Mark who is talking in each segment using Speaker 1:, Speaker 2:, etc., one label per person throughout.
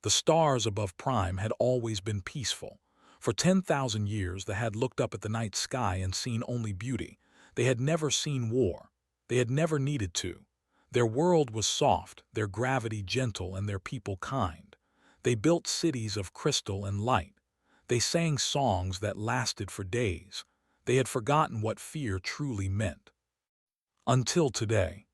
Speaker 1: The stars above Prime had always been peaceful. For 10,000 years they had looked up at the night sky and seen only beauty. They had never seen war. They had never needed to. Their world was soft, their gravity gentle, and their people kind. They built cities of crystal and light. They sang songs that lasted for days. They had forgotten what fear truly meant. Until today.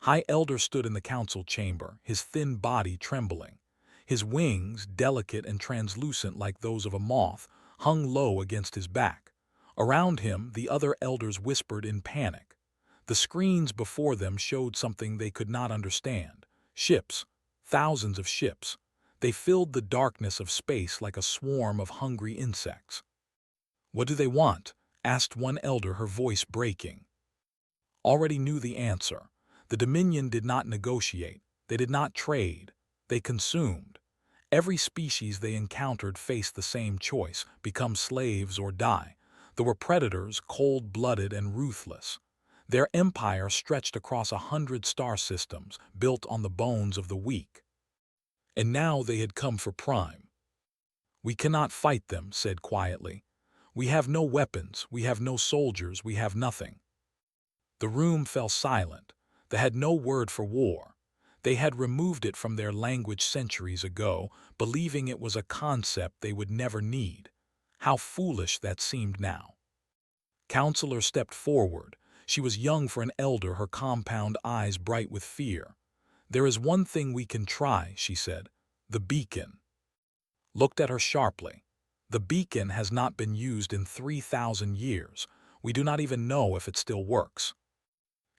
Speaker 1: High Elder stood in the council chamber, his thin body trembling. His wings, delicate and translucent like those of a moth, hung low against his back. Around him, the other elders whispered in panic. The screens before them showed something they could not understand. Ships, thousands of ships. They filled the darkness of space like a swarm of hungry insects. "What do they want?" asked one elder, her voice breaking. Already knew the answer. The Dominion did not negotiate. They did not trade. They consumed. Every species they encountered faced the same choice: become slaves or die. There were predators, cold-blooded and ruthless. Their empire stretched across 100 star systems, built on the bones of the weak. And now they had come for Prime. "We cannot fight them," said quietly. "We have no weapons, we have no soldiers, we have nothing." The room fell silent. They had no word for war. They had removed it from their language centuries ago, believing it was a concept they would never need. How foolish that seemed now. Counselor stepped forward. She was young for an elder, her compound eyes bright with fear. "There is one thing we can try," she said. "The beacon." Looked at her sharply. "The beacon has not been used in 3,000 years. We do not even know if it still works."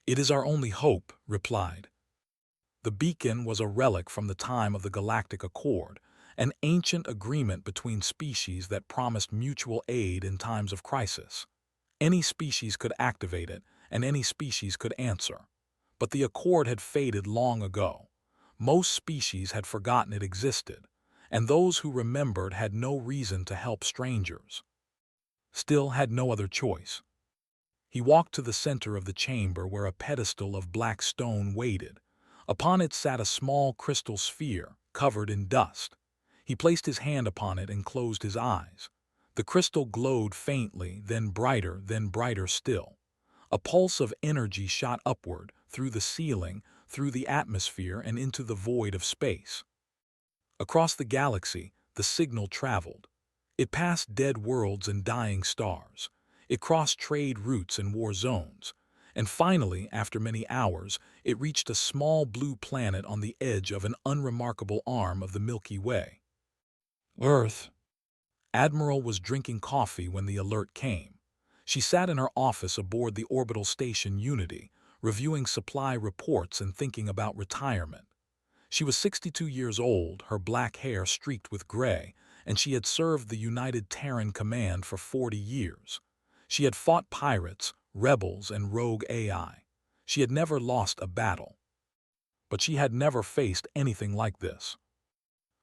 Speaker 1: "It is our only hope," replied. The beacon was a relic from the time of the Galactic Accord, an ancient agreement between species that promised mutual aid in times of crisis. Any species could activate it, and any species could answer. But the accord had faded long ago. Most species had forgotten it existed, and those who remembered had no reason to help strangers. Still had no other choice. He walked to the center of the chamber where a pedestal of black stone waited. Upon it sat a small crystal sphere, covered in dust. He placed his hand upon it and closed his eyes. The crystal glowed faintly, then brighter still. A pulse of energy shot upward, through the ceiling, through the atmosphere, and into the void of space. Across the galaxy, the signal traveled. It passed dead worlds and dying stars. It crossed trade routes and war zones. And finally, after many hours, it reached a small blue planet on the edge of an unremarkable arm of the Milky Way. Earth. Admiral was drinking coffee when the alert came. She sat in her office aboard the orbital station Unity, reviewing supply reports and thinking about retirement. She was 62 years old, her black hair streaked with gray, and she had served the United Terran Command for 40 years. She had fought pirates, rebels, and rogue AI. She had never lost a battle. But she had never faced anything like this.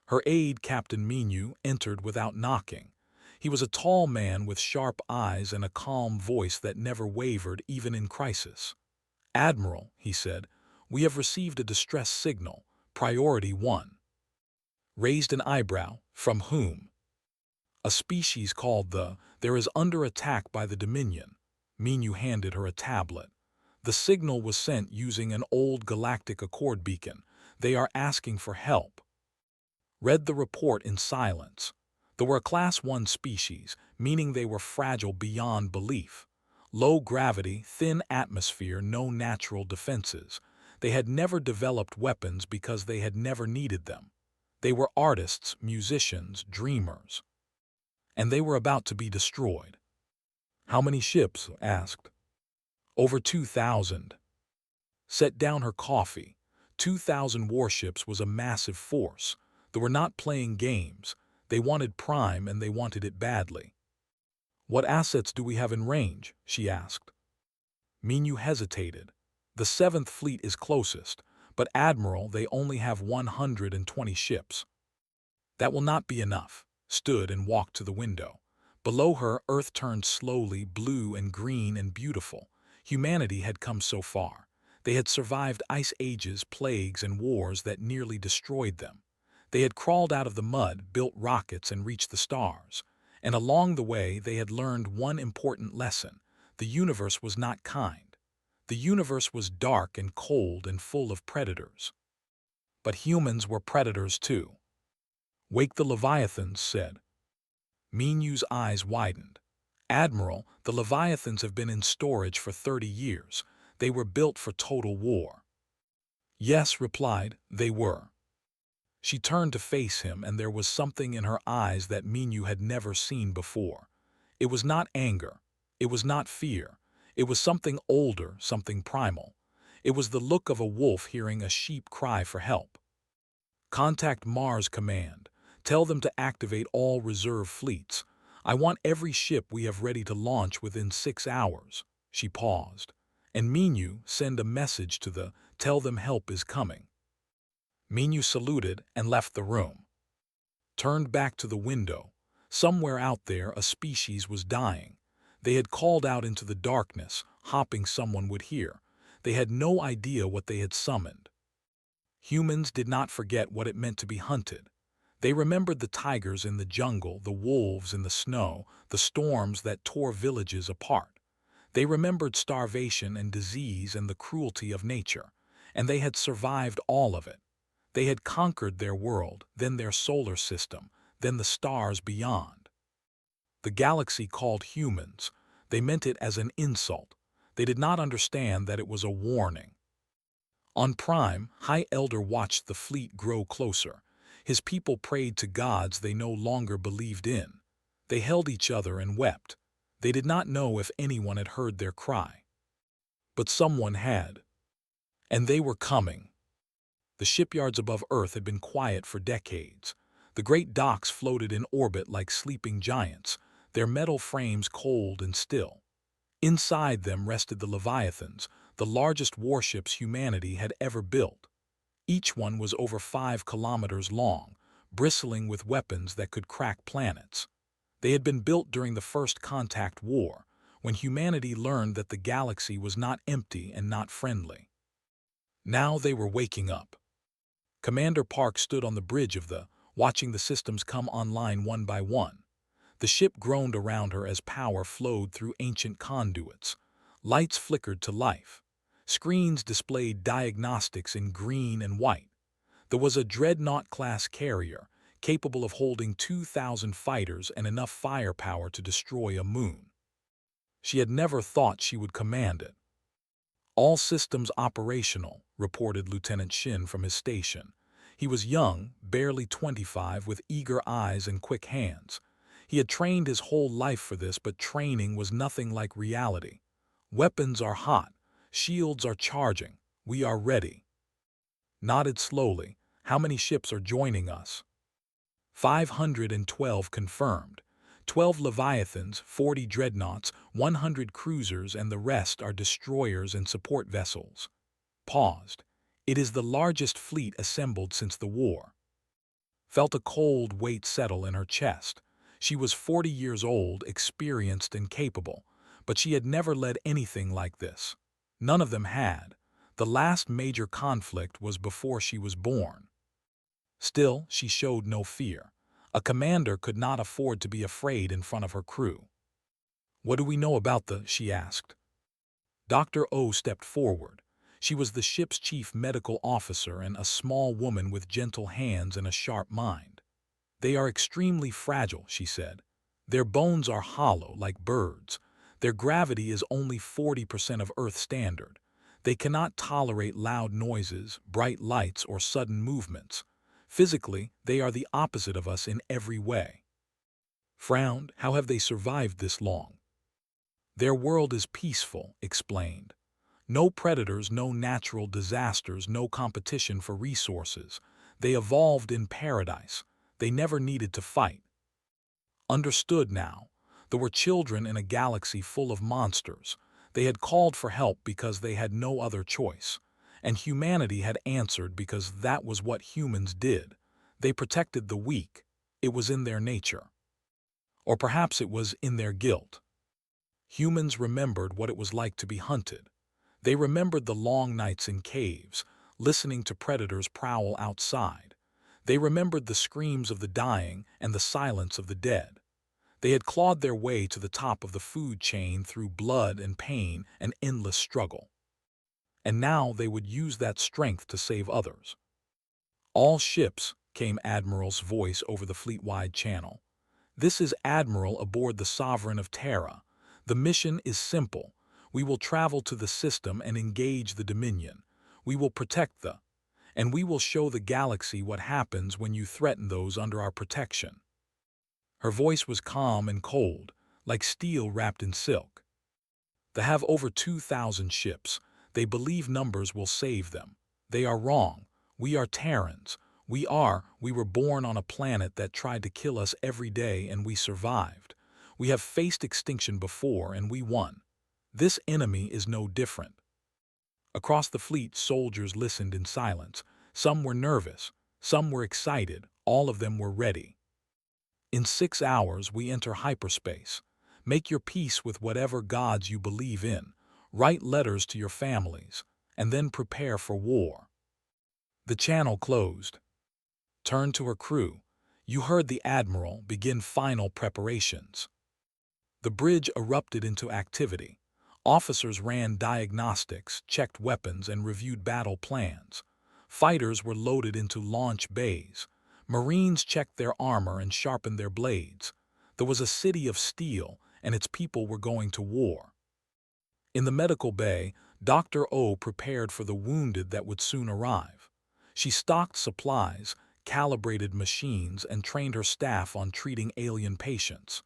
Speaker 1: Her aide, Captain Minu, entered without knocking. He was a tall man with sharp eyes and a calm voice that never wavered even in crisis. "Admiral," he said, "we have received a distress signal. Priority 1. Raised an eyebrow. "From whom?" "A species called there is under attack by the Dominion." Minu handed her a tablet. "The signal was sent using an old Galactic Accord beacon. They are asking for help." Read the report in silence. They were a Class 1 species, meaning they were fragile beyond belief. Low gravity, thin atmosphere, no natural defenses. They had never developed weapons because they had never needed them. They were artists, musicians, dreamers. And they were about to be destroyed. "How many ships?" asked. "Over 2,000. Set down her coffee. 2,000 warships was a massive force. They were not playing games. They wanted Prime, and they wanted it badly. "What assets do we have in range?" she asked. Minu hesitated. "The 7th Fleet is closest, but Admiral, they only have 120 ships." "That will not be enough." Stood and walked to the window. Below her, Earth turned slowly, blue and green and beautiful. Humanity had come so far. They had survived ice ages, plagues, and wars that nearly destroyed them. They had crawled out of the mud, built rockets, and reached the stars. And along the way, they had learned one important lesson. The universe was not kind. The universe was dark and cold and full of predators. But humans were predators too. "Wake the Leviathans," said. Minyu's eyes widened. "Admiral, the Leviathans have been in storage for 30 years. They were built for total war." "Yes," replied, "they were." She turned to face him, and there was something in her eyes that Minyu had never seen before. It was not anger. It was not fear. It was something older, something primal. It was the look of a wolf hearing a sheep cry for help. "Contact Mars Command. Tell them to activate all reserve fleets. I want every ship we have ready to launch within 6 hours." She paused. "And Minyu, send a message to the, tell them help is coming." Minyu saluted and left the room. Turned back to the window. Somewhere out there a species was dying. They had called out into the darkness, hoping someone would hear. They had no idea what they had summoned. Humans did not forget what it meant to be hunted. They remembered the tigers in the jungle, the wolves in the snow, the storms that tore villages apart. They remembered starvation and disease and the cruelty of nature, and they had survived all of it. They had conquered their world, then their solar system, then the stars beyond. The galaxy called humans. They meant it as an insult. They did not understand that it was a warning. On Prime, High Elder watched the fleet grow closer. His people prayed to gods they no longer believed in. They held each other and wept. They did not know if anyone had heard their cry. But someone had. And they were coming. The shipyards above Earth had been quiet for decades. The great docks floated in orbit like sleeping giants, their metal frames cold and still. Inside them rested the Leviathans, the largest warships humanity had ever built. Each one was over 5 kilometers long, bristling with weapons that could crack planets. They had been built during the First Contact War, when humanity learned that the galaxy was not empty and not friendly. Now they were waking up. Commander Park stood on the bridge of the, watching the systems come online one by one. The ship groaned around her as power flowed through ancient conduits. Lights flickered to life. Screens displayed diagnostics in green and white. There was a dreadnought-class carrier, capable of holding 2,000 fighters and enough firepower to destroy a moon. She had never thought she would command it. "All systems operational," reported Lieutenant Shin from his station. He was young, barely 25, with eager eyes and quick hands. He had trained his whole life for this, but training was nothing like reality. "Weapons are hot. Shields are charging. We are ready." Nodded slowly. "How many ships are joining us?" 512 confirmed. 12 Leviathans, 40 dreadnoughts, 100 cruisers, and the rest are destroyers and support vessels. Paused. "It is the largest fleet assembled since the war." Felt a cold weight settle in her chest. She was 40 years old, experienced and capable, but she had never led anything like this. None of them had. The last major conflict was before she was born. Still, she showed no fear. A commander could not afford to be afraid in front of her crew. "What do we know about the?" she asked. Dr. O stepped forward. She was the ship's chief medical officer and a small woman with gentle hands and a sharp mind. "They are extremely fragile," she said. "Their bones are hollow like birds. Their gravity is only 40% of Earth standard. They cannot tolerate loud noises, bright lights, or sudden movements. Physically, they are the opposite of us in every way." Frowned. "How have they survived this long?" "Their world is peaceful," explained. "No predators, no natural disasters, no competition for resources. They evolved in paradise. They never needed to fight." Understood now. There were children in a galaxy full of monsters. They had called for help because they had no other choice. And humanity had answered because that was what humans did. They protected the weak. It was in their nature. Or perhaps it was in their guilt. Humans remembered what it was like to be hunted. They remembered the long nights in caves, listening to predators prowl outside. They remembered the screams of the dying and the silence of the dead. They had clawed their way to the top of the food chain through blood and pain and endless struggle. And now they would use that strength to save others. "All ships," came Admiral's voice over the fleet-wide channel. "This is Admiral aboard the Sovereign of Terra. The mission is simple. We will travel to the system and engage the Dominion. We will protect and we will show the galaxy what happens when you threaten those under our protection." Her voice was calm and cold, like steel wrapped in silk. "They have over 2,000 ships. They believe numbers will save them. They are wrong. We are Terrans. We were born on a planet that tried to kill us every day and we survived. We have faced extinction before and we won. This enemy is no different." Across the fleet, soldiers listened in silence. Some were nervous, some were excited, all of them were ready. "In 6 hours we enter hyperspace. Make your peace with whatever gods you believe in. Write letters to your families, and then prepare for war." The channel closed. Turned to her crew. You heard the Admiral begin final preparations. The bridge erupted into activity. Officers ran diagnostics, checked weapons, and reviewed battle plans. Fighters were loaded into launch bays. Marines checked their armor and sharpened their blades. There was a city of steel, and its people were going to war. In the medical bay, Dr. O prepared for the wounded that would soon arrive. She stocked supplies, calibrated machines, and trained her staff on treating alien patients.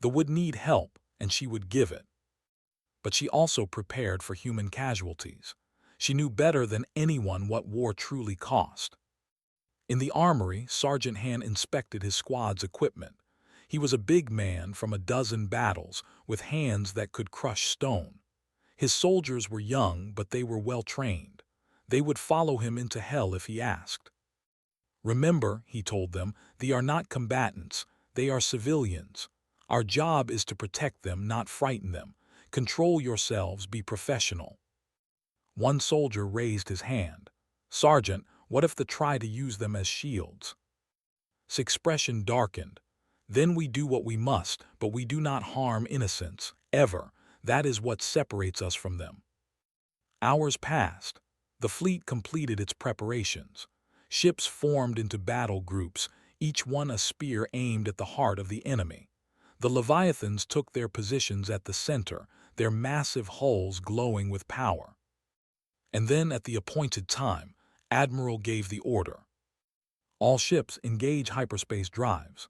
Speaker 1: They would need help, and she would give it. But she also prepared for human casualties. She knew better than anyone what war truly cost. In the armory, Sergeant Han inspected his squad's equipment. He was a big man from a dozen battles, with hands that could crush stone. His soldiers were young, but they were well trained. They would follow him into hell if he asked. "Remember," he told them, "they are not combatants. They are civilians. Our job is to protect them, not frighten them. Control yourselves, be professional." One soldier raised his hand. "Sergeant, what if they try to use them as shields?" His expression darkened. "Then we do what we must, but we do not harm innocents, ever. That is what separates us from them." Hours passed. The fleet completed its preparations. Ships formed into battle groups, each one a spear aimed at the heart of the enemy. The Leviathans took their positions at the center, their massive hulls glowing with power. And then, at the appointed time, Admiral gave the order. "All ships engage hyperspace drives."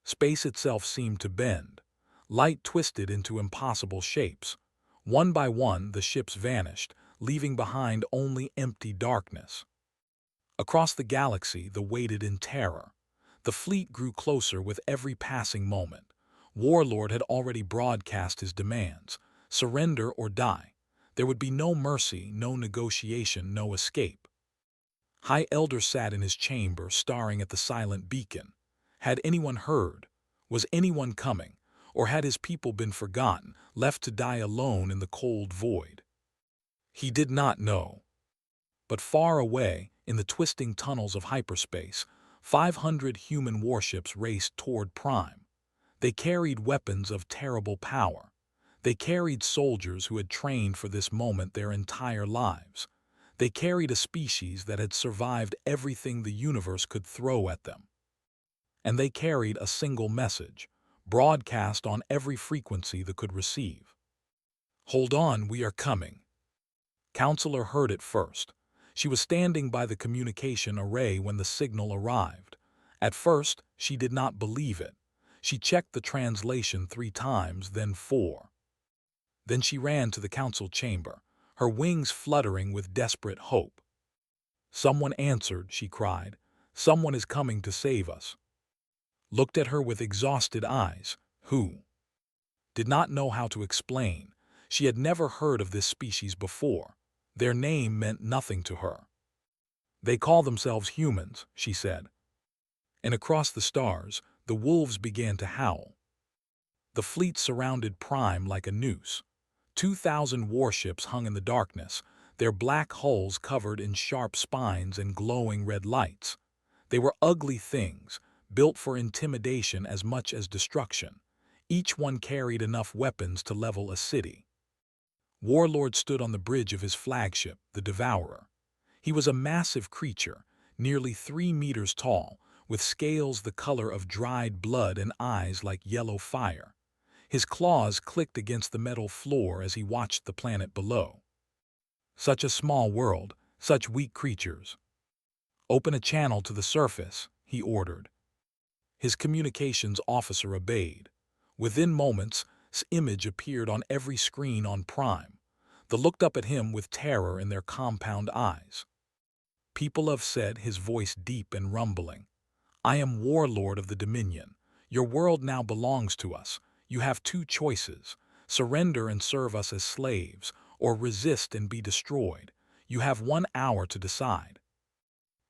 Speaker 1: Space itself seemed to bend. Light twisted into impossible shapes. One by one, the ships vanished, leaving behind only empty darkness. Across the galaxy, they waited in terror. The fleet grew closer with every passing moment. Warlord had already broadcast his demands: surrender or die. There would be no mercy, no negotiation, no escape. High Elder sat in his chamber, staring at the silent beacon. Had anyone heard? Was anyone coming? Or had his people been forgotten, left to die alone in the cold void? He did not know. But far away, in the twisting tunnels of hyperspace, 500 human warships raced toward Prime. They carried weapons of terrible power. They carried soldiers who had trained for this moment their entire lives. They carried a species that had survived everything the universe could throw at them. And they carried a single message, broadcast on every frequency they could receive. "Hold on, we are coming." Counselor heard it first. She was standing by the communication array when the signal arrived. At first, she did not believe it. She checked the translation 3 times, then 4. Then she ran to the council chamber, her wings fluttering with desperate hope. "Someone answered," she cried. "Someone is coming to save us." Looked at her with exhausted eyes. Who? Did not know how to explain. She had never heard of this species before. Their name meant nothing to her. "They call themselves humans," she said. And across the stars, the wolves began to howl. The fleet surrounded Prime like a noose. 2,000 warships hung in the darkness, their black hulls covered in sharp spines and glowing red lights. They were ugly things, built for intimidation as much as destruction. Each one carried enough weapons to level a city. Warlord stood on the bridge of his flagship, the Devourer. He was a massive creature, nearly 3 meters tall, with scales the color of dried blood and eyes like yellow fire. His claws clicked against the metal floor as he watched the planet below. Such a small world, such weak creatures. "Open a channel to the surface," he ordered. His communications officer obeyed. Within moments, his image appeared on every screen on Prime. They looked up at him with terror in their compound eyes. "People have said," his voice deep and rumbling, "I am warlord of the Dominion. Your world now belongs to us. You have 2 choices: surrender and serve us as slaves, or resist and be destroyed. You have 1 hour to decide."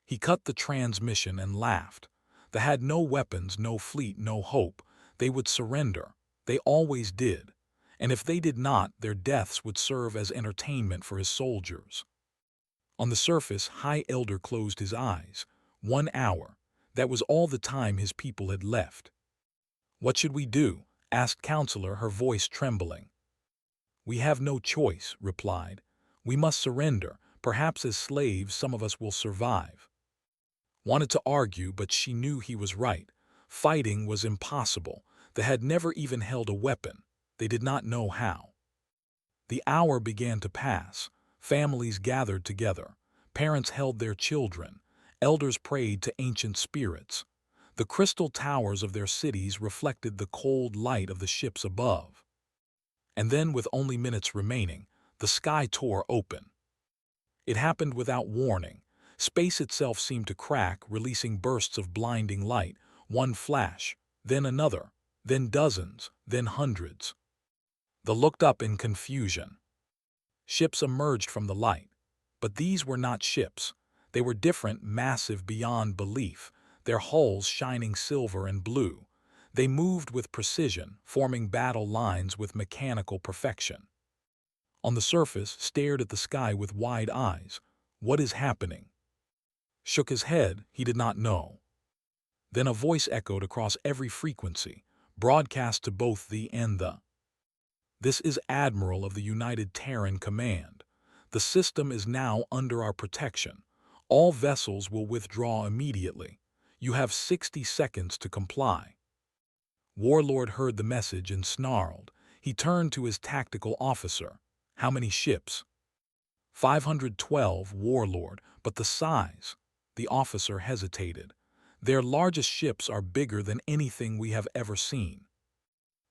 Speaker 1: He cut the transmission and laughed. They had no weapons, no fleet, no hope. They would surrender. They always did. And if they did not, their deaths would serve as entertainment for his soldiers. On the surface, High Elder closed his eyes. 1 hour. That was all the time his people had left. "What should we do?" asked Counselor, her voice trembling. "We have no choice," replied. "We must surrender. Perhaps as slaves some of us will survive." Wanted to argue, but she knew he was right. Fighting was impossible. They had never even held a weapon. They did not know how. The hour began to pass. Families gathered together. Parents held their children. Elders prayed to ancient spirits. The crystal towers of their cities reflected the cold light of the ships above. And then, with only minutes remaining, the sky tore open. It happened without warning. Space itself seemed to crack, releasing bursts of blinding light, one flash, then another, then dozens, then hundreds. They looked up in confusion. Ships emerged from the light. But these were not ships. They were different, massive beyond belief, their hulls shining silver and blue. They moved with precision, forming battle lines with mechanical perfection. On the surface, stared at the sky with wide eyes. "What is happening?" Shook his head, he did not know. Then a voice echoed across every frequency, broadcast to both the and the. "This is Admiral of the United Terran Command. The system is now under our protection. All vessels will withdraw immediately. You have 60 seconds to comply." Warlord heard the message and snarled. He turned to his tactical officer. "How many ships?" 512, Warlord, but the size. The officer hesitated. "Their largest ships are bigger than anything we have ever seen."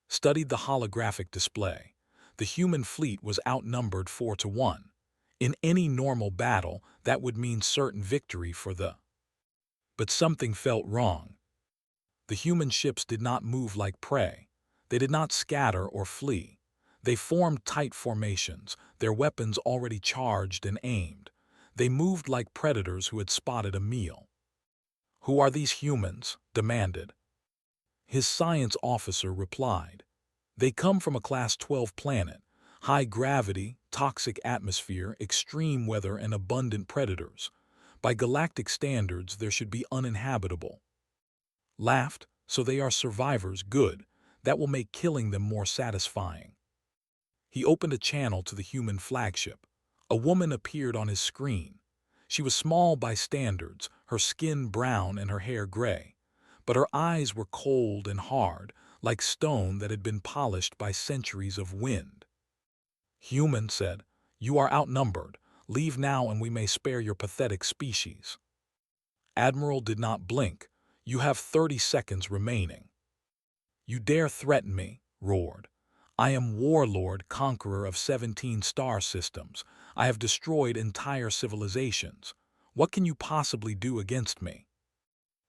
Speaker 1: Studied the holographic display. The human fleet was outnumbered 4-1. In any normal battle, that would mean certain victory for the. But something felt wrong. The human ships did not move like prey. They did not scatter or flee. They formed tight formations, their weapons already charged and aimed. They moved like predators who had spotted a meal. "Who are these humans?" demanded. His science officer replied. "They come from a Class 12 planet. High gravity, toxic atmosphere, extreme weather, and abundant predators. By galactic standards, there should be uninhabitable." Laughed. "So they are survivors, good. That will make killing them more satisfying." He opened a channel to the human flagship. A woman appeared on his screen. She was small by standards, her skin brown and her hair gray. But her eyes were cold and hard, like stone that had been polished by centuries of wind. "Human," said, "you are outnumbered. Leave now and we may spare your pathetic species." Admiral did not blink. "You have 30 seconds remaining." "You dare threaten me?" roared. "I am Warlord, conqueror of 17 star systems. I have destroyed entire civilizations. What can you possibly do against me?"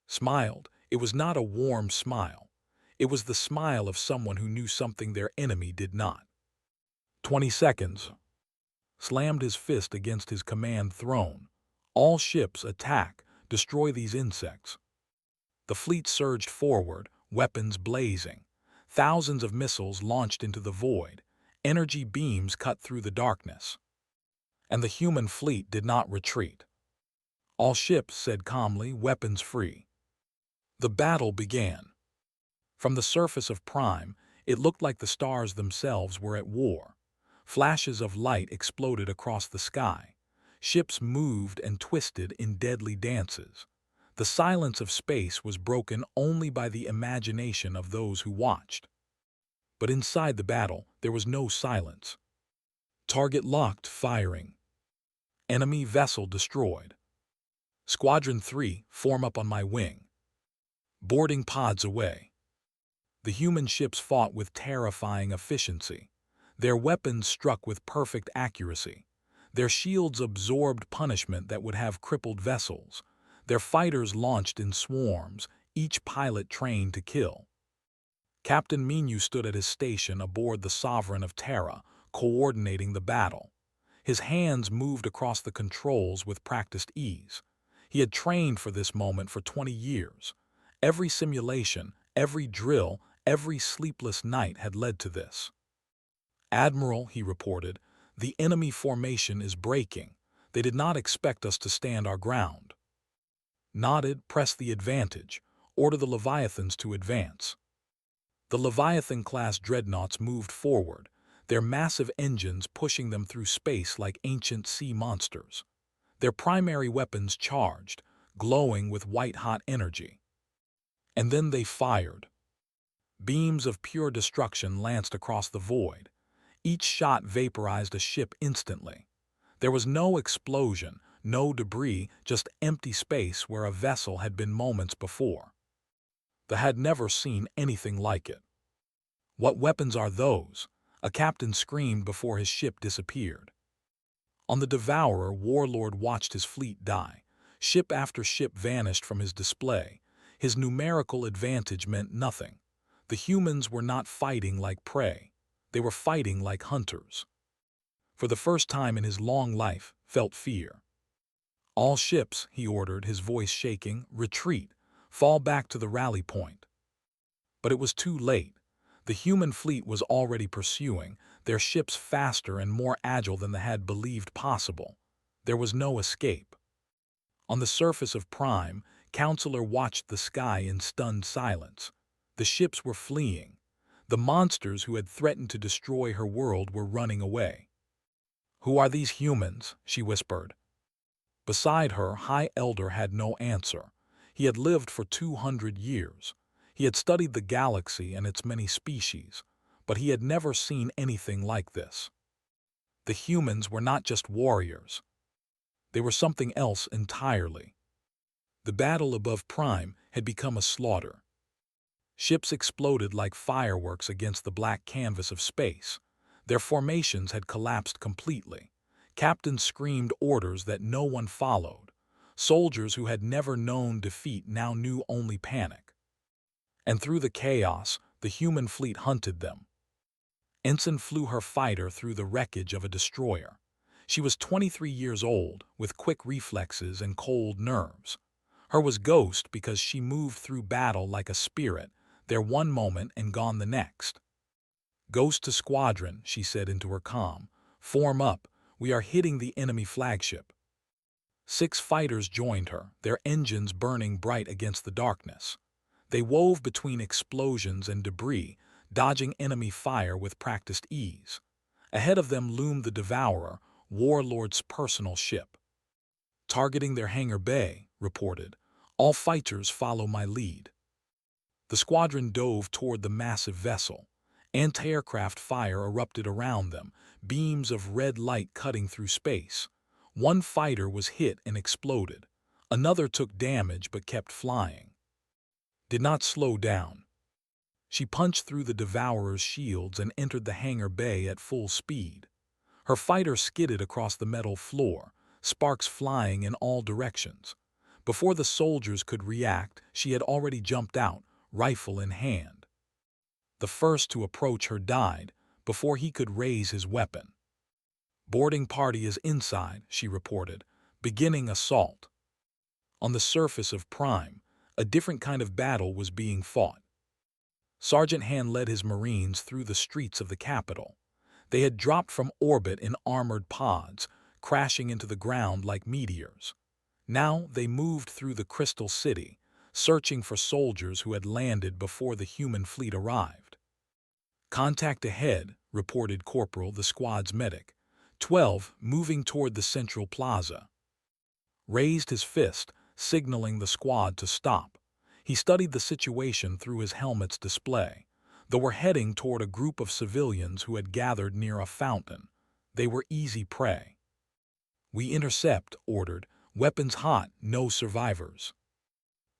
Speaker 1: Smiled. It was not a warm smile. It was the smile of someone who knew something their enemy did not. 20 seconds. Slammed his fist against his command throne. "All ships attack. Destroy these insects." The fleet surged forward, weapons blazing. Thousands of missiles launched into the void. Energy beams cut through the darkness. And the human fleet did not retreat. All ships said calmly, weapons free. The battle began. From the surface of Prime, it looked like the stars themselves were at war. Flashes of light exploded across the sky. Ships moved and twisted in deadly dances. The silence of space was broken only by the imagination of those who watched. But inside the battle, there was no silence. Target locked, firing. Enemy vessel destroyed. Squadron 3, form up on my wing. Boarding pods away. The human ships fought with terrifying efficiency. Their weapons struck with perfect accuracy. Their shields absorbed punishment that would have crippled vessels. Their fighters launched in swarms, each pilot trained to kill. Captain Minu stood at his station aboard the Sovereign of Terra, coordinating the battle. His hands moved across the controls with practiced ease. He had trained for this moment for 20 years. Every simulation, every drill, every sleepless night had led to this. "Admiral," he reported, "the enemy formation is breaking. They did not expect us to stand our ground." Nodded, "Press the advantage. Order the Leviathans to advance." The Leviathan-class dreadnoughts moved forward, their massive engines pushing them through space like ancient sea monsters. Their primary weapons charged, glowing with white-hot energy. And then they fired. Beams of pure destruction lanced across the void. Each shot vaporized a ship instantly. There was no explosion, no debris, just empty space where a vessel had been moments before. They had never seen anything like it. "What weapons are those?" a captain screamed before his ship disappeared. On the Devourer, Warlord watched his fleet die. Ship after ship vanished from his display. His numerical advantage meant nothing. The humans were not fighting like prey. They were fighting like hunters. For the first time in his long life, felt fear. "All ships," he ordered, his voice shaking, "retreat. Fall back to the rally point." But it was too late. The human fleet was already pursuing, their ships faster and more agile than they had believed possible. There was no escape. On the surface of Prime, Counselor watched the sky in stunned silence. The ships were fleeing. The monsters who had threatened to destroy her world were running away. "Who are these humans?" she whispered. Beside her, High Elder had no answer. He had lived for 200 years. He had studied the galaxy and its many species, but he had never seen anything like this. The humans were not just warriors. They were something else entirely. The battle above Prime had become a slaughter. Ships exploded like fireworks against the black canvas of space. Their formations had collapsed completely. Captains screamed orders that no one followed. Soldiers who had never known defeat now knew only panic. And through the chaos, the human fleet hunted them. Ensign flew her fighter through the wreckage of a destroyer. She was 23 years old, with quick reflexes and cold nerves. Her was Ghost because she moved through battle like a spirit, there one moment and gone the next. "Ghost to squadron," she said into her comm. "Form up. We are hitting the enemy flagship." 6 fighters joined her, their engines burning bright against the darkness. They wove between explosions and debris, dodging enemy fire with practiced ease. Ahead of them loomed the Devourer, Warlord's personal ship. "Targeting their hangar bay," reported. "All fighters follow my lead." The squadron dove toward the massive vessel. Anti-aircraft fire erupted around them, beams of red light cutting through space. One fighter was hit and exploded. Another took damage but kept flying. Did not slow down. She punched through the Devourer's shields and entered the hangar bay at full speed. Her fighter skidded across the metal floor, sparks flying in all directions. Before the soldiers could react, she had already jumped out, rifle in hand. The first to approach her died before he could raise his weapon. "Boarding party is inside," she reported, "beginning assault." On the surface of Prime, a different kind of battle was being fought. Sergeant Han led his Marines through the streets of the capital. They had dropped from orbit in armored pods, crashing into the ground like meteors. Now they moved through the Crystal City, searching for soldiers who had landed before the human fleet arrived. "Contact ahead," reported Corporal, the squad's medic. 12, moving toward the central plaza. Raised his fist, signaling the squad to stop. He studied the situation through his helmet's display. They were heading toward a group of civilians who had gathered near a fountain. They were easy prey. "We intercept," ordered. "Weapons hot, no survivors."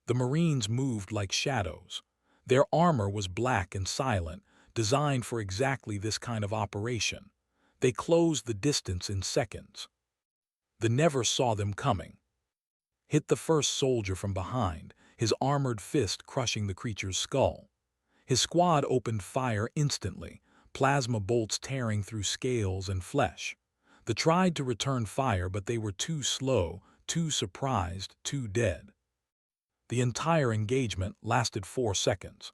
Speaker 1: The Marines moved like shadows. Their armor was black and silent, designed for exactly this kind of operation. They closed the distance in seconds. The never saw them coming. Hit the first soldier from behind, his armored fist crushing the creature's skull. His squad opened fire instantly, plasma bolts tearing through scales and flesh. They tried to return fire, but they were too slow, too surprised, too dead. The entire engagement lasted 4 seconds.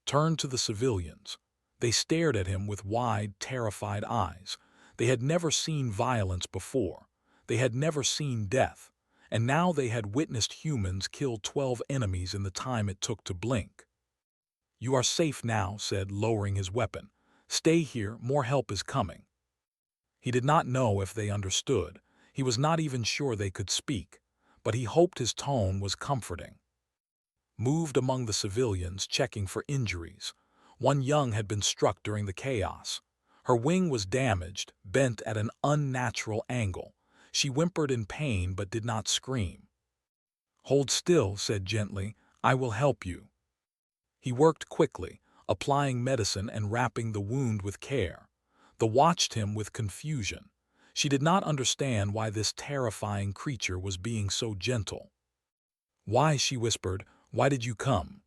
Speaker 1: Turned to the civilians. They stared at him with wide, terrified eyes. They had never seen violence before. They had never seen death. And now they had witnessed humans kill 12 enemies in the time it took to blink. "You are safe now," said, lowering his weapon. "Stay here, more help is coming." He did not know if they understood. He was not even sure they could speak, but he hoped his tone was comforting. Moved among the civilians, checking for injuries. One young had been struck during the chaos. Her wing was damaged, bent at an unnatural angle. She whimpered in pain but did not scream. "Hold still," said gently. "I will help you." He worked quickly, applying medicine and wrapping the wound with care. They watched him with confusion. She did not understand why this terrifying creature was being so gentle. "Why?" she whispered. "Why did you come?"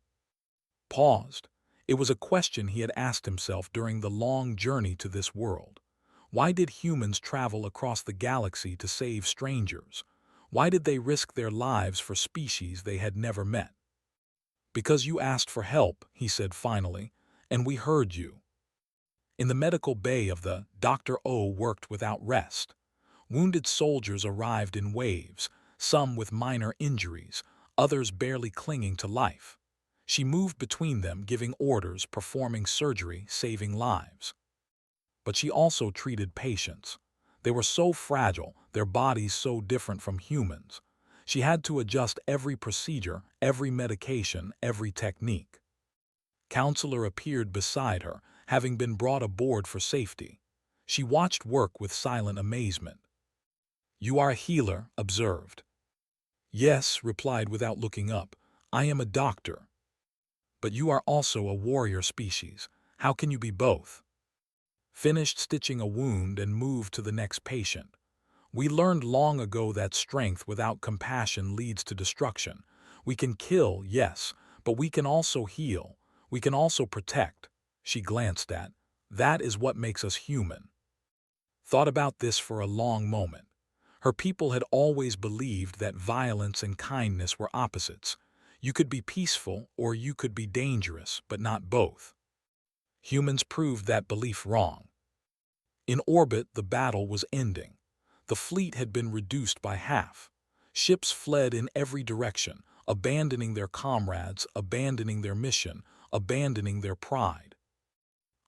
Speaker 1: Paused. It was a question he had asked himself during the long journey to this world. Why did humans travel across the galaxy to save strangers? Why did they risk their lives for species they had never met? "Because you asked for help," he said finally, "and we heard you." In the medical bay of the Dr. O worked without rest. Wounded soldiers arrived in waves, some with minor injuries, others barely clinging to life. She moved between them, giving orders, performing surgery, saving lives. But she also treated patients. They were so fragile, their bodies so different from humans. She had to adjust every procedure, every medication, every technique. Counselor appeared beside her, having been brought aboard for safety. She watched work with silent amazement. "You are a healer," observed. "Yes," replied without looking up. "I am a doctor." "But you are also a warrior species. How can you be both?" Finished stitching a wound and moved to the next patient. "We learned long ago that strength without compassion leads to destruction. We can kill, yes, but we can also heal. We can also protect." She glanced at. "That is what makes us human." Thought about this for a long moment. Her people had always believed that violence and kindness were opposites. You could be peaceful or you could be dangerous, but not both. Humans proved that belief wrong. In orbit, the battle was ending. The fleet had been reduced by half. Ships fled in every direction, abandoning their comrades, abandoning their mission, abandoning their pride.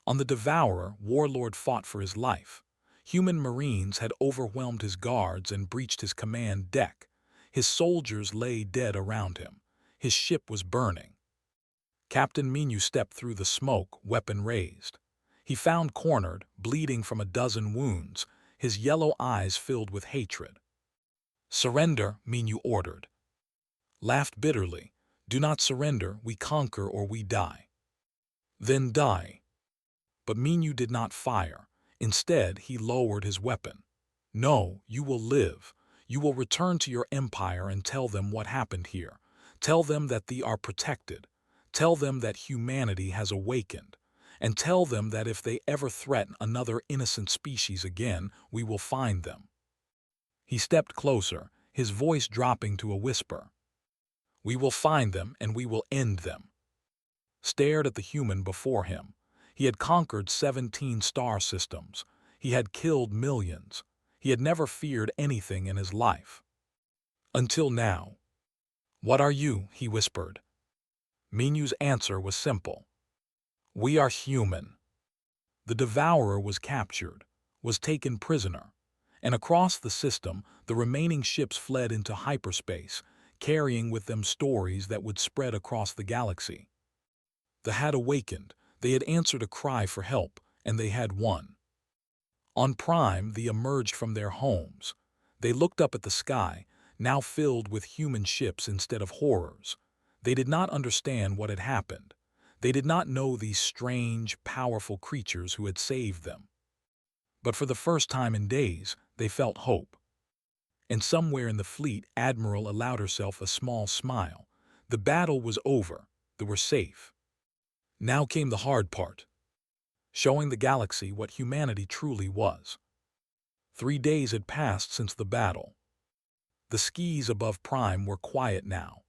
Speaker 1: On the Devourer, Warlord fought for his life. Human Marines had overwhelmed his guards and breached his command deck. His soldiers lay dead around him. His ship was burning. Captain Minu stepped through the smoke, weapon raised. He found cornered, bleeding from a dozen wounds, his yellow eyes filled with hatred. "Surrender," Minu ordered. Laughed bitterly. "Do not surrender, we conquer or we die." "Then die." But Minu did not fire. Instead, he lowered his weapon. "No, you will live. You will return to your empire and tell them what happened here. Tell them that they are protected. Tell them that humanity has awakened. And tell them that if they ever threaten another innocent species again, we will find them." He stepped closer, his voice dropping to a whisper. "We will find them and we will end them." Stared at the human before him. He had conquered 17 star systems. He had killed millions. He had never feared anything in his life. Until now. What are you? He whispered. Minu's answer was simple. We are human. The devourer was captured, was taken prisoner, and across the system, the remaining ships fled into hyperspace, carrying with them stories that would spread across the galaxy. They had awakened, they had answered a cry for help, and they had won. On Prime, they emerged from their homes. They looked up at the sky, now filled with human ships instead of horrors. They did not understand what had happened. They did not know these strange, powerful creatures who had saved them. But for the first time in days, they felt hope. And somewhere in the fleet, Admiral allowed herself a small smile. The battle was over. They were safe. Now came the hard part, showing the galaxy what humanity truly was. 3 days had passed since the battle. The skies above Prime were quiet now.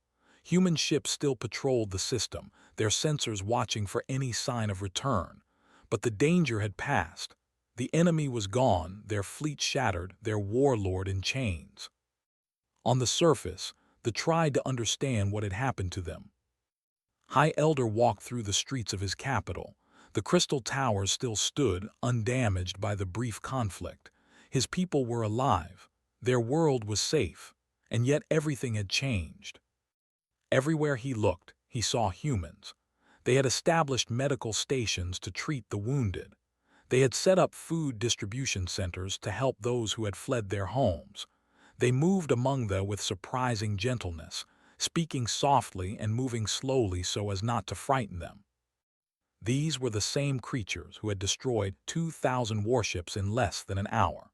Speaker 1: Human ships still patrolled the system, their sensors watching for any sign of return. But the danger had passed. The enemy was gone, their fleet shattered, their warlord in chains. On the surface, they tried to understand what had happened to them. High Elder walked through the streets of his capital. The crystal towers still stood, undamaged by the brief conflict. His people were alive. Their world was safe. And yet everything had changed. Everywhere he looked, he saw humans. They had established medical stations to treat the wounded. They had set up food distribution centers to help those who had fled their homes. They moved among them with surprising gentleness, speaking softly and moving slowly so as not to frighten them. These were the same creatures who had destroyed 2,000 warships in less than an hour.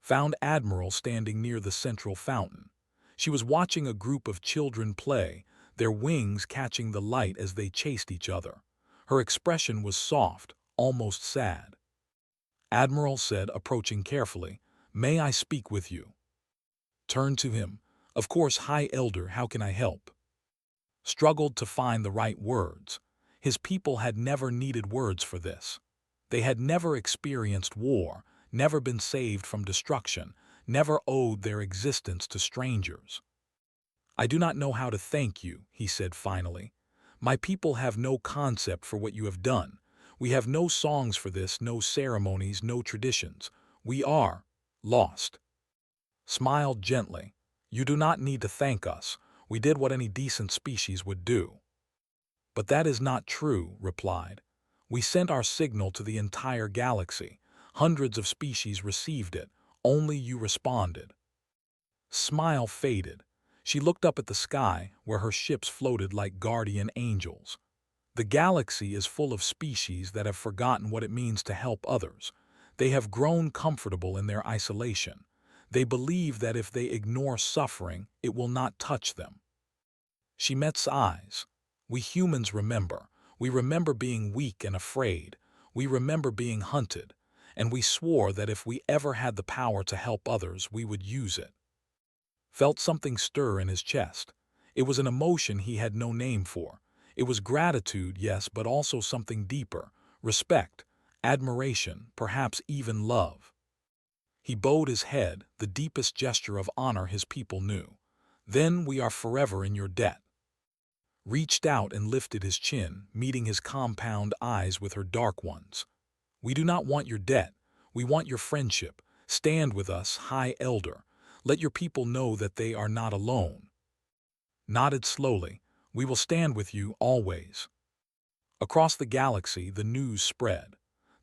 Speaker 1: Found Admiral standing near the central fountain. She was watching a group of children play, their wings catching the light as they chased each other. Her expression was soft, almost sad. Admiral said, approaching carefully, "May I speak with you?" Turned to him. "Of course, High Elder, how can I help?" Struggled to find the right words. His people had never needed words for this. They had never experienced war, never been saved from destruction, never owed their existence to strangers. "I do not know how to thank you," he said finally. "My people have no concept for what you have done. We have no songs for this, no ceremonies, no traditions. We are lost." Smiled gently. "You do not need to thank us. We did what any decent species would do." "But that is not true," replied. "We sent our signal to the entire galaxy. Hundreds of species received it. Only you responded." Smile faded. She looked up at the sky, where her ships floated like guardian angels. The galaxy is full of species that have forgotten what it means to help others. They have grown comfortable in their isolation. They believe that if they ignore suffering, it will not touch them. She met's eyes. "We humans remember. We remember being weak and afraid. We remember being hunted. And we swore that if we ever had the power to help others, we would use it." Felt something stir in his chest. It was an emotion he had no name for. It was gratitude, yes, but also something deeper. Respect, admiration, perhaps even love. He bowed his head, the deepest gesture of honor his people knew. "Then we are forever in your debt." Reached out and lifted his chin, meeting his compound eyes with her dark ones. "We do not want your debt. We want your friendship. Stand with us, High Elder. Let your people know that they are not alone." Nodded slowly. "We will stand with you always." Across the galaxy, the news spread.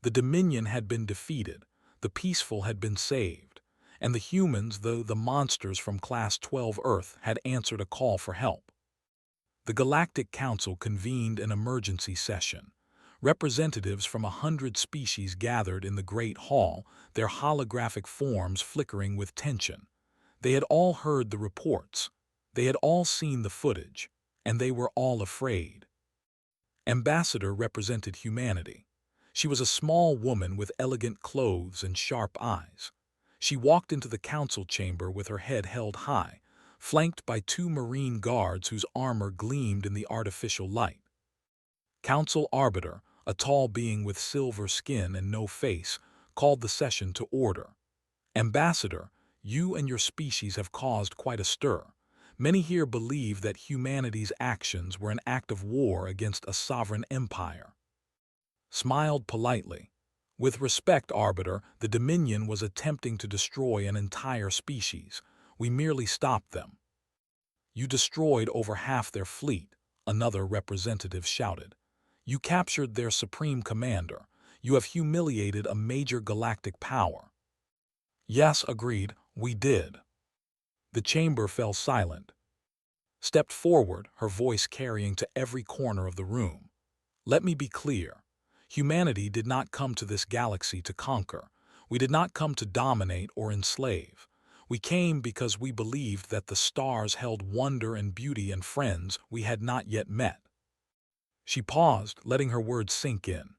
Speaker 1: The Dominion had been defeated. The peaceful had been saved. And the humans, though the monsters from Class 12 Earth, had answered a call for help. The Galactic Council convened an emergency session. Representatives from 100 species gathered in the Great Hall, their holographic forms flickering with tension. They had all heard the reports. They had all seen the footage. And they were all afraid. Ambassador represented humanity. She was a small woman with elegant clothes and sharp eyes. She walked into the council chamber with her head held high, flanked by 2 Marine guards whose armor gleamed in the artificial light. Council Arbiter, a tall being with silver skin and no face, called the session to order. "Ambassador, You and your species have caused quite a stir. Many here believe that humanity's actions were an act of war against a sovereign empire. Smiled politely. With respect, Arbiter, the Dominion was attempting to destroy an entire species. We merely stopped them. You destroyed over half their fleet, another representative shouted. You captured their supreme commander. You have humiliated a major galactic power. Yes, agreed, we did. The chamber fell silent. Stepped forward, her voice carrying to every corner of the room. Let me be clear. Humanity did not come to this galaxy to conquer. We did not come to dominate or enslave. We came because we believed that the stars held wonder and beauty and friends we had not yet met. She paused, letting her words sink in.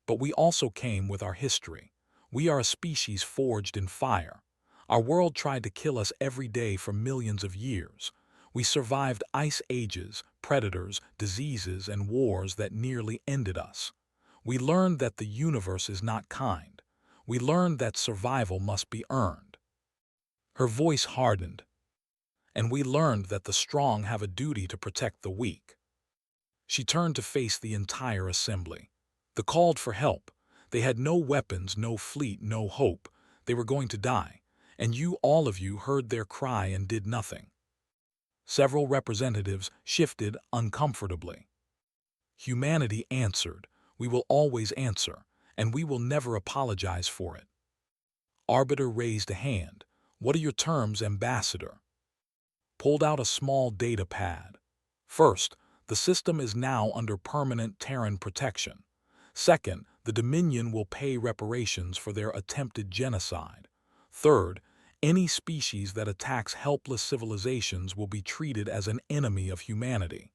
Speaker 1: But we also came with our history. We are a species forged in fire. Our world tried to kill us every day for millions of years. We survived ice ages, predators, diseases, and wars that nearly ended us. We learned that the universe is not kind. We learned that survival must be earned. Her voice hardened. And we learned that the strong have a duty to protect the weak. She turned to face the entire assembly. They called for help. They had no weapons, no fleet, no hope. They were going to die. And you, all of you, heard their cry and did nothing. Several representatives shifted uncomfortably. Humanity answered. We will always answer, and we will never apologize for it. Arbiter raised a hand. What are your terms, Ambassador? Pulled out a small data pad. First, the system is now under permanent Terran protection. Second, the Dominion will pay reparations for their attempted genocide. Third, any species that attacks helpless civilizations will be treated as an enemy of humanity.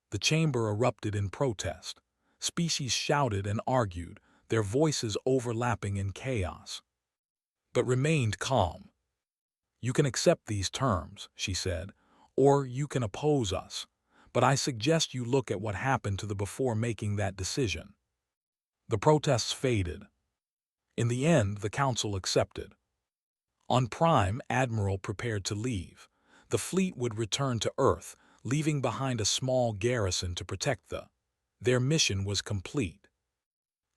Speaker 1: The chamber erupted in protest. Species shouted and argued, their voices overlapping in chaos. But remained calm. You can accept these terms, she said, or you can oppose us. But I suggest you look at what happened to them before making that decision. The protests faded. In the end, the council accepted. On Prime, Admiral prepared to leave. The fleet would return to Earth, leaving behind a small garrison to protect their mission was complete.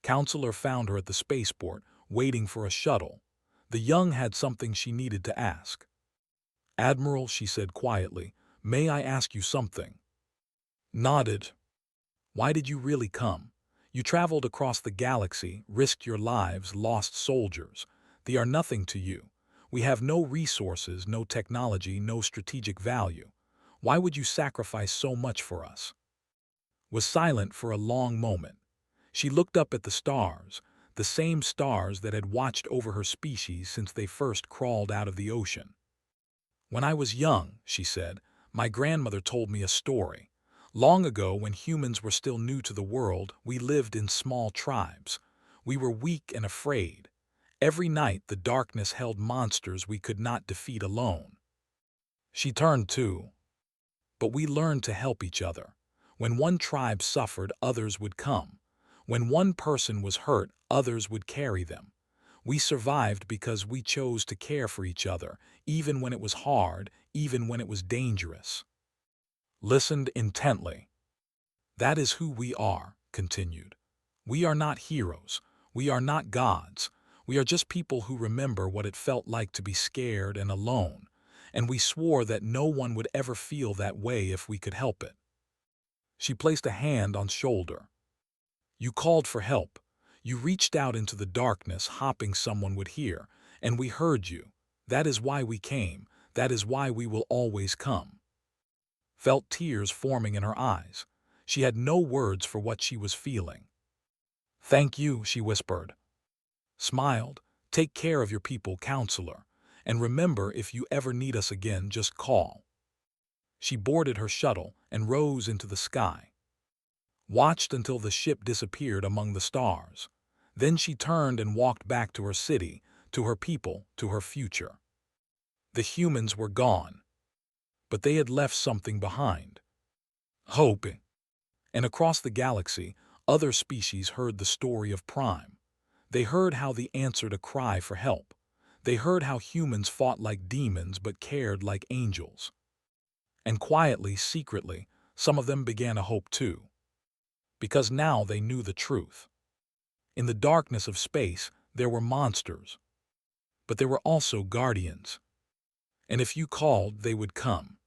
Speaker 1: Counselor found her at the spaceport, waiting for a shuttle. The young had something she needed to ask. Admiral, she said quietly, may I ask you something? Nodded. Why did you really come? You traveled across the galaxy, risked your lives, lost soldiers. They are nothing to you. We have no resources, no technology, no strategic value. Why would you sacrifice so much for us? Was silent for a long moment. She looked up at the stars, the same stars that had watched over her species since they first crawled out of the ocean. When I was young, she said, my grandmother told me a story. Long ago, when humans were still new to the world, we lived in small tribes. We were weak and afraid. Every night, the darkness held monsters we could not defeat alone. She turned too. But we learned to help each other. When one tribe suffered, others would come. When one person was hurt, others would carry them. We survived because we chose to care for each other, even when it was hard, even when it was dangerous. Listened intently. That is who we are, continued. We are not heroes. We are not gods. We are just people who remember what it felt like to be scared and alone, and we swore that no one would ever feel that way if we could help it. She placed a hand on shoulder. You called for help. You reached out into the darkness, hoping someone would hear, and we heard you. That is why we came. That is why we will always come. Felt tears forming in her eyes. She had no words for what she was feeling. Thank you, she whispered. Smiled. Take care of your people, counselor. And remember, if you ever need us again, just call. She boarded her shuttle and rose into the sky. Watched until the ship disappeared among the stars. Then she turned and walked back to her city, to her people, to her future. The humans were gone. But they had left something behind. Hope. And across the galaxy, other species heard the story of Prime. They heard how they answered a cry for help. They heard how humans fought like demons but cared like angels. And quietly, secretly, some of them began to hope too. Because now they knew the truth. In the darkness of space, there were monsters. But there were also guardians. And if you called, they would come.